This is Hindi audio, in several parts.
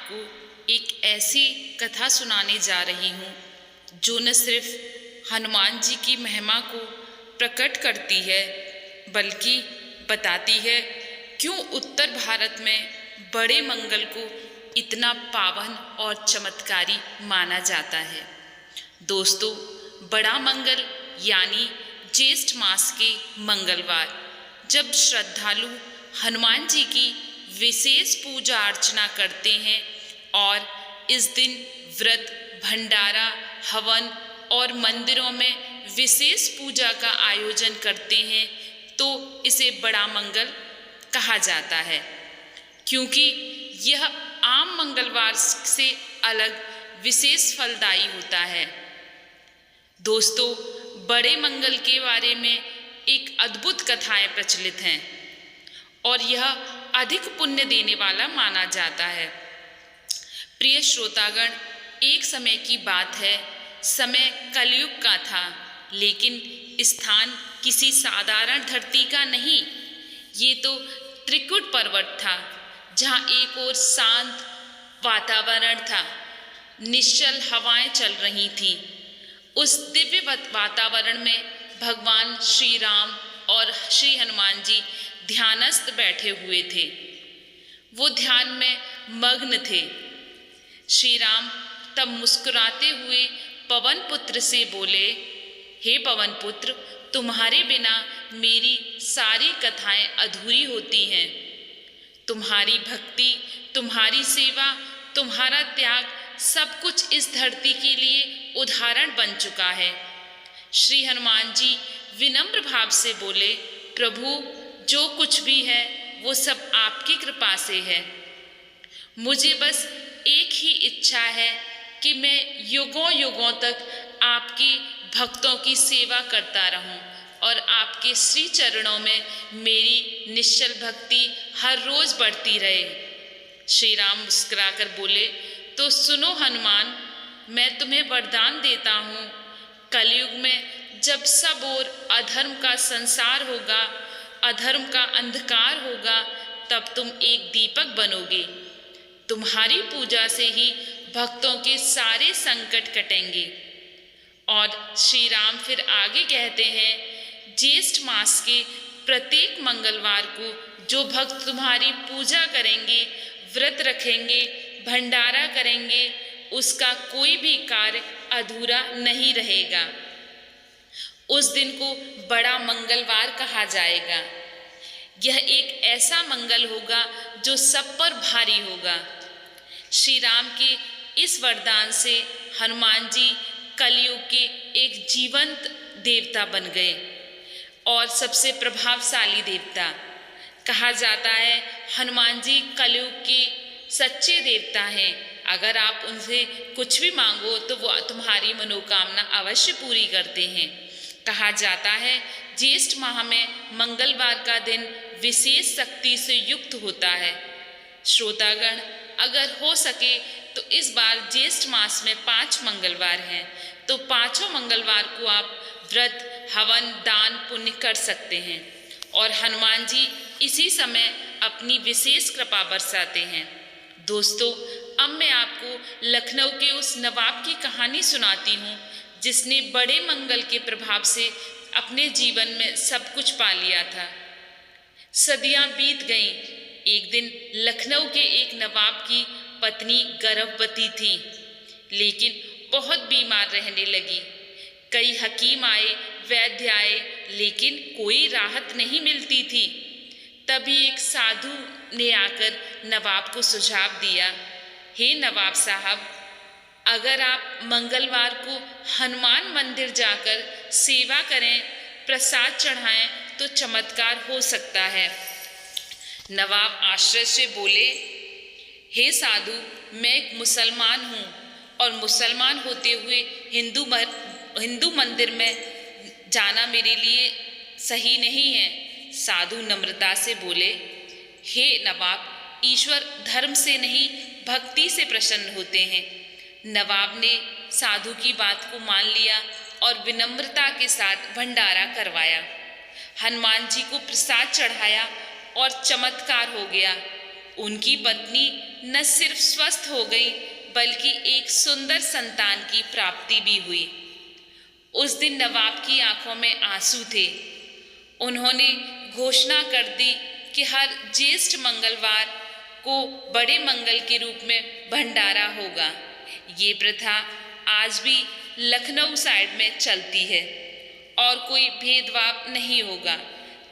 आपको एक ऐसी कथा सुनाने जा रही हूँ जो न सिर्फ हनुमान जी की महिमा को प्रकट करती है बल्कि बताती है क्यों उत्तर भारत में बड़े मंगल को इतना पावन और चमत्कारी माना जाता है। दोस्तों, बड़ा मंगल यानी ज्येष्ठ मास के मंगलवार, जब श्रद्धालु हनुमान जी की विशेष पूजा अर्चना करते हैं और इस दिन व्रत, भंडारा, हवन और मंदिरों में विशेष पूजा का आयोजन करते हैं, तो इसे बड़ा मंगल कहा जाता है, क्योंकि यह आम मंगलवार से अलग विशेष फलदायी होता है। दोस्तों, बड़े मंगल के बारे में एक अद्भुत कथाएं प्रचलित हैं और यह अधिक पुण्य देने वाला माना जाता है। प्रिय श्रोतागण, एक समय की बात है, समय कलयुग का था, लेकिन स्थान किसी साधारण धरती का नहीं, ये तो त्रिकुट पर्वत था, जहाँ एक ओर शांत वातावरण था, निश्चल हवाएं चल रही थीं। उस दिव्य वातावरण में भगवान श्री राम और श्री हनुमान जी ध्यानस्थ बैठे हुए थे। वो ध्यान में मग्न थे। श्री राम तब मुस्कुराते हुए पवन पुत्र से बोले, हे पवन पुत्र, तुम्हारे बिना मेरी सारी कथाएं अधूरी होती हैं। तुम्हारी भक्ति, तुम्हारी सेवा, तुम्हारा त्याग, सब कुछ इस धरती के लिए उदाहरण बन चुका है। श्री हनुमान जी विनम्र भाव से बोले, प्रभु, जो कुछ भी है वो सब आपकी कृपा से है। मुझे बस एक ही इच्छा है कि मैं युगों युगों तक आपके भक्तों की सेवा करता रहूं और आपके श्री चरणों में मेरी निश्चल भक्ति हर रोज बढ़ती रहे। श्री राम मुस्कुराकर बोले, तो सुनो हनुमान, मैं तुम्हें वरदान देता हूँ। कलयुग में जब सब ओर अधर्म का संसार होगा, अधर्म का अंधकार होगा, तब तुम एक दीपक बनोगे। तुम्हारी पूजा से ही भक्तों के सारे संकट कटेंगे। और श्री राम फिर आगे कहते हैं, ज्येष्ठ मास के प्रत्येक मंगलवार को जो भक्त तुम्हारी पूजा करेंगे, व्रत रखेंगे, भंडारा करेंगे, उसका कोई भी कार्य अधूरा नहीं रहेगा। उस दिन को बड़ा मंगलवार कहा जाएगा। यह एक ऐसा मंगल होगा जो सब पर भारी होगा। श्री राम के इस वरदान से हनुमान जी कलयुग के एक जीवंत देवता बन गए और सबसे प्रभावशाली देवता। कहा जाता है, हनुमान जी कलयुग के सच्चे देवता हैं। अगर आप उनसे कुछ भी मांगो तो वो तुम्हारी मनोकामना अवश्य पूरी करते हैं। कहा जाता है, ज्येष्ठ माह में मंगलवार का दिन विशेष शक्ति से युक्त होता है। श्रोतागण, अगर हो सके तो इस बार ज्येष्ठ मास में 5 मंगलवार हैं, तो 5 मंगलवार को आप व्रत, हवन, दान, पुण्य कर सकते हैं और हनुमान जी इसी समय अपनी विशेष कृपा बरसाते हैं। दोस्तों, अब मैं आपको लखनऊ के उस नवाब की कहानी सुनाती हूँ जिसने बड़े मंगल के प्रभाव से अपने जीवन में सब कुछ पा लिया था। सदियां बीत गईं। एक दिन लखनऊ के एक नवाब की पत्नी गर्भवती थी, लेकिन बहुत बीमार रहने लगी। कई हकीम आए, वैद्य आए, लेकिन कोई राहत नहीं मिलती थी। तभी एक साधु ने आकर नवाब को सुझाव दिया, हे नवाब साहब, अगर आप मंगलवार को हनुमान मंदिर जाकर सेवा करें, प्रसाद चढ़ाएं, तो चमत्कार हो सकता है। नवाब आश्चर्य से बोले, हे साधु, मैं एक मुसलमान हूँ और मुसलमान होते हुए हिंदू मंदिर में जाना मेरे लिए सही नहीं है। साधु नम्रता से बोले, हे नवाब, ईश्वर धर्म से नहीं भक्ति से प्रसन्न होते हैं। नवाब ने साधु की बात को मान लिया और विनम्रता के साथ भंडारा करवाया। हनुमान जी को प्रसाद चढ़ाया और चमत्कार हो गया। उनकी पत्नी न सिर्फ स्वस्थ हो गई बल्कि एक सुंदर संतान की प्राप्ति भी हुई। उस दिन नवाब की आंखों में आंसू थे। उन्होंने घोषणा कर दी कि हर ज्येष्ठ मंगलवार को बड़े मंगल के रूप में भंडारा होगा। ये प्रथा आज भी लखनऊ साइड में चलती है और कोई भेदभाव नहीं होगा।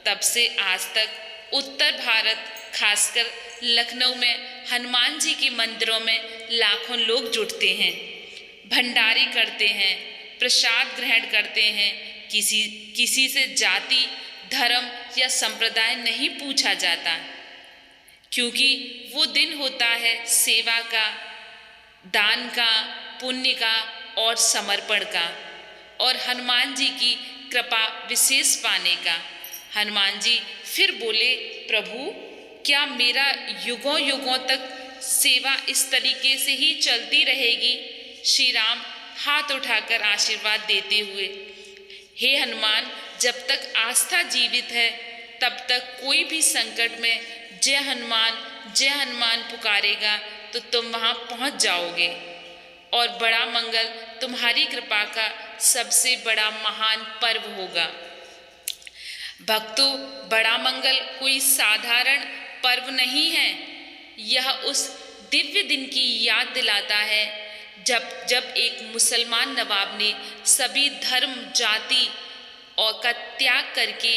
तब से आज तक उत्तर भारत, खासकर लखनऊ में हनुमान जी के मंदिरों में लाखों लोग जुटते हैं, भंडारे करते हैं, प्रसाद ग्रहण करते हैं। किसी से जाति, धर्म या संप्रदाय नहीं पूछा जाता, क्योंकि वो दिन होता है सेवा का, दान का, पुण्य का और समर्पण का, और हनुमान जी की कृपा विशेष पाने का। हनुमान जी फिर बोले, प्रभु क्या मेरा युगों युगों तक सेवा इस तरीके से ही चलती रहेगी? श्री राम हाथ उठाकर आशीर्वाद देते हुए, हे हनुमान, जब तक आस्था जीवित है तब तक कोई भी संकट में जय हनुमान पुकारेगा तो तुम वहाँ पहुँच जाओगे, और बड़ा मंगल तुम्हारी कृपा का सबसे बड़ा महान पर्व होगा। भक्तों, बड़ा मंगल कोई साधारण पर्व नहीं है। यह उस दिव्य दिन की याद दिलाता है जब एक मुसलमान नवाब ने सभी धर्म, जाति और का त्याग करके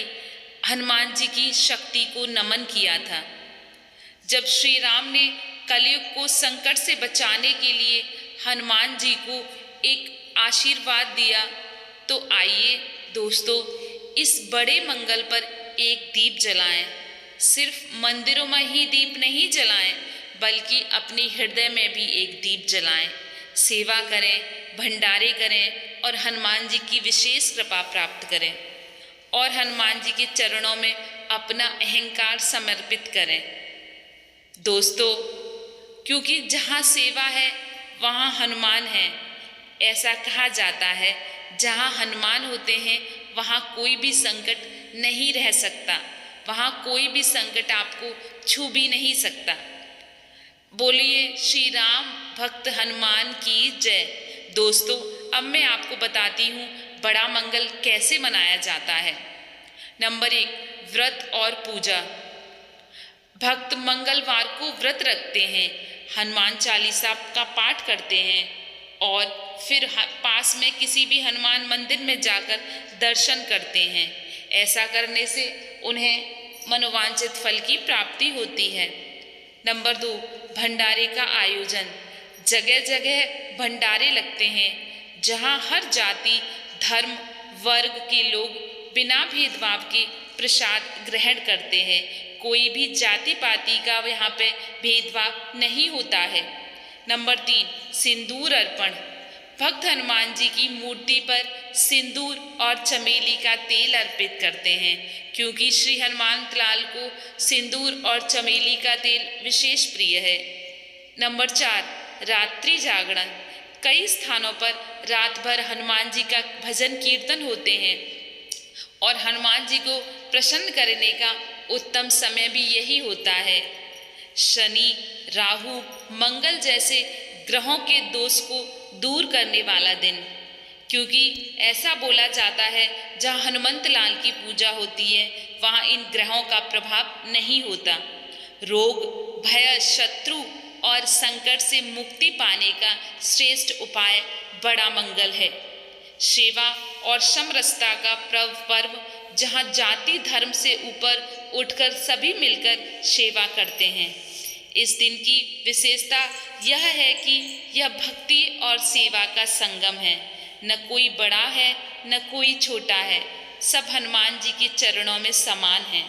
हनुमान जी की शक्ति को नमन किया था। जब श्री राम ने कलयुग को संकट से बचाने के लिए हनुमान जी को एक आशीर्वाद दिया, तो आइए दोस्तों, इस बड़े मंगल पर एक दीप जलाएं। सिर्फ मंदिरों में ही दीप नहीं जलाएं, बल्कि अपने हृदय में भी एक दीप जलाएं। सेवा करें, भंडारे करें और हनुमान जी की विशेष कृपा प्राप्त करें, और हनुमान जी के चरणों में अपना अहंकार समर्पित करें। दोस्तों, क्योंकि जहाँ सेवा है वहाँ हनुमान है। ऐसा कहा जाता है, जहाँ हनुमान होते हैं वहाँ कोई भी संकट नहीं रह सकता, वहाँ कोई भी संकट आपको छू भी नहीं सकता। बोलिए श्री राम भक्त हनुमान की जय। दोस्तों, अब मैं आपको बताती हूँ बड़ा मंगल कैसे मनाया जाता है। नंबर 1, व्रत और पूजा। भक्त मंगलवार को व्रत रखते हैं, हनुमान चालीसा का पाठ करते हैं और फिर पास में किसी भी हनुमान मंदिर में जाकर दर्शन करते हैं। ऐसा करने से उन्हें मनोवांछित फल की प्राप्ति होती है। नंबर 2, भंडारे का आयोजन। जगह जगह भंडारे लगते हैं, जहां हर जाति, धर्म, वर्ग के लोग बिना भेदभाव के प्रसाद ग्रहण करते हैं। कोई भी जाति पाति का यहाँ पे भेदभाव नहीं होता है। नंबर 3, सिंदूर अर्पण। भक्त हनुमान जी की मूर्ति पर सिंदूर और चमेली का तेल अर्पित करते हैं, क्योंकि श्री हनुमान लाल को सिंदूर और चमेली का तेल विशेष प्रिय है। नंबर 4, रात्रि जागरण। कई स्थानों पर रात भर हनुमान जी का भजन कीर्तन होते हैं, और हनुमान जी को प्रसन्न करने का उत्तम समय भी यही होता है। शनि, राहु, मंगल जैसे ग्रहों के दोष को दूर करने वाला दिन, क्योंकि ऐसा बोला जाता है जहाँ हनुमंत लाल की पूजा होती है वहाँ इन ग्रहों का प्रभाव नहीं होता। रोग, भय, शत्रु और संकट से मुक्ति पाने का श्रेष्ठ उपाय बड़ा मंगल है। सेवा और समरसता का पर्व, जहाँ जाति धर्म से ऊपर उठकर सभी मिलकर सेवा करते हैं। इस दिन की विशेषता यह है कि यह भक्ति और सेवा का संगम है। न कोई बड़ा है न कोई छोटा है, सब हनुमान जी के चरणों में समान हैं।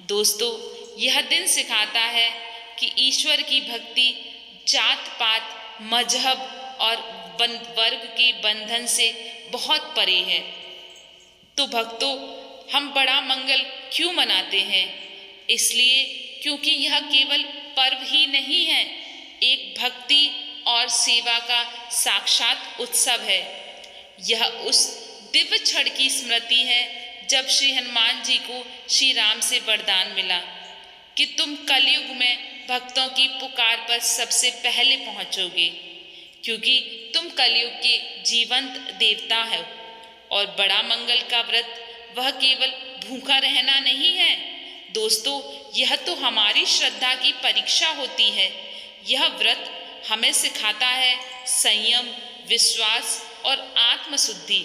दोस्तों, यह दिन सिखाता है कि ईश्वर की भक्ति जात पात, मजहब और वर्ग के बंधन से बहुत परे है। तो भक्तों, हम बड़ा मंगल क्यों मनाते हैं? इसलिए क्योंकि यह केवल पर्व ही नहीं है, एक भक्ति और सेवा का साक्षात उत्सव है। यह उस दिव्य क्षण की स्मृति है जब श्री हनुमान जी को श्री राम से वरदान मिला कि तुम कलयुग में भक्तों की पुकार पर सबसे पहले पहुंचोगे, क्योंकि तुम कलयुग के जीवंत देवता हो। और बड़ा मंगल का व्रत वह केवल भूखा रहना नहीं है दोस्तों, यह तो हमारी श्रद्धा की परीक्षा होती है। यह व्रत हमें सिखाता है संयम, विश्वास और आत्मशुद्धि।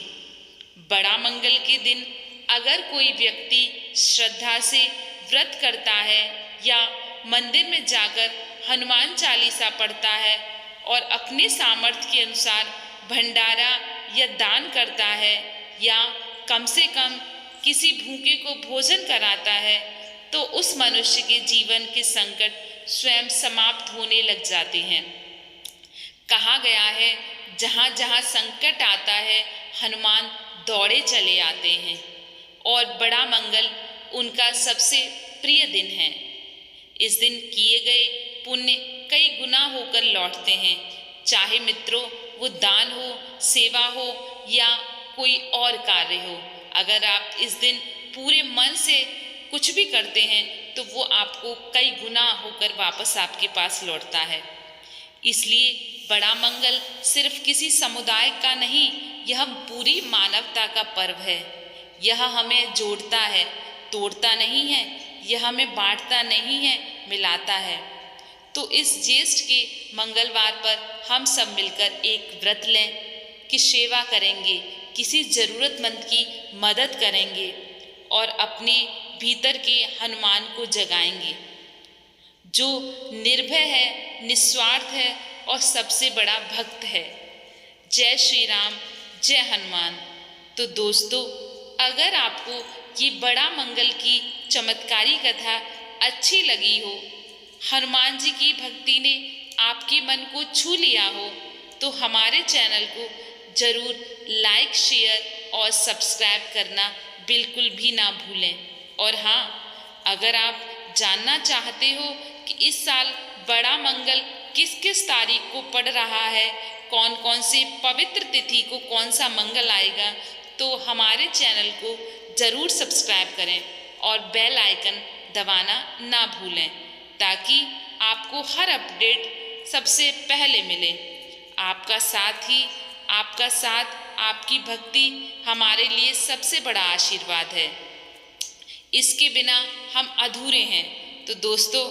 बड़ा मंगल के दिन अगर कोई व्यक्ति श्रद्धा से व्रत करता है या मंदिर में जाकर हनुमान चालीसा पढ़ता है और अपने सामर्थ्य के अनुसार भंडारा या दान करता है या कम से कम किसी भूखे को भोजन कराता है, तो उस मनुष्य के जीवन के संकट स्वयं समाप्त होने लग जाते हैं। कहा गया है, जहाँ जहाँ संकट आता है हनुमान दौड़े चले आते हैं, और बड़ा मंगल उनका सबसे प्रिय दिन है। इस दिन किए गए पुण्य कई गुना होकर लौटते हैं, चाहे मित्रों वो दान हो, सेवा हो या कोई और कार्य हो। अगर आप इस दिन पूरे मन से कुछ भी करते हैं तो वो आपको कई गुना होकर वापस आपके पास लौटता है। इसलिए बड़ा मंगल सिर्फ किसी समुदाय का नहीं, यह पूरी मानवता का पर्व है। यह हमें जोड़ता है, तोड़ता नहीं है। यह हमें बांटता नहीं है, मिलाता है। तो इस ज्येष्ठ के मंगलवार पर हम सब मिलकर एक व्रत लें कि सेवा करेंगे, किसी ज़रूरतमंद की मदद करेंगे और अपने भीतर के हनुमान को जगाएंगे, जो निर्भय है, निस्वार्थ है और सबसे बड़ा भक्त है। जय श्री राम, जय हनुमान। तो दोस्तों, अगर आपको ये बड़ा मंगल की चमत्कारी कथा अच्छी लगी हो, हनुमान जी की भक्ति ने आपके मन को छू लिया हो, तो हमारे चैनल को ज़रूर लाइक, शेयर और सब्सक्राइब करना बिल्कुल भी ना भूलें। और हाँ, अगर आप जानना चाहते हो कि इस साल बड़ा मंगल किस किस तारीख को पड़ रहा है, कौन कौन से पवित्र तिथि को कौन सा मंगल आएगा, तो हमारे चैनल को ज़रूर सब्सक्राइब करें और बेल आइकन दबाना ना भूलें, ताकि आपको हर अपडेट सबसे पहले मिले। आपका साथ, आपकी भक्ति हमारे लिए सबसे बड़ा आशीर्वाद है। इसके बिना हम अधूरे हैं। तो दोस्तों,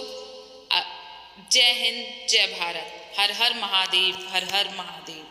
जय हिंद, जय भारत। हर हर महादेव, हर हर महादेव।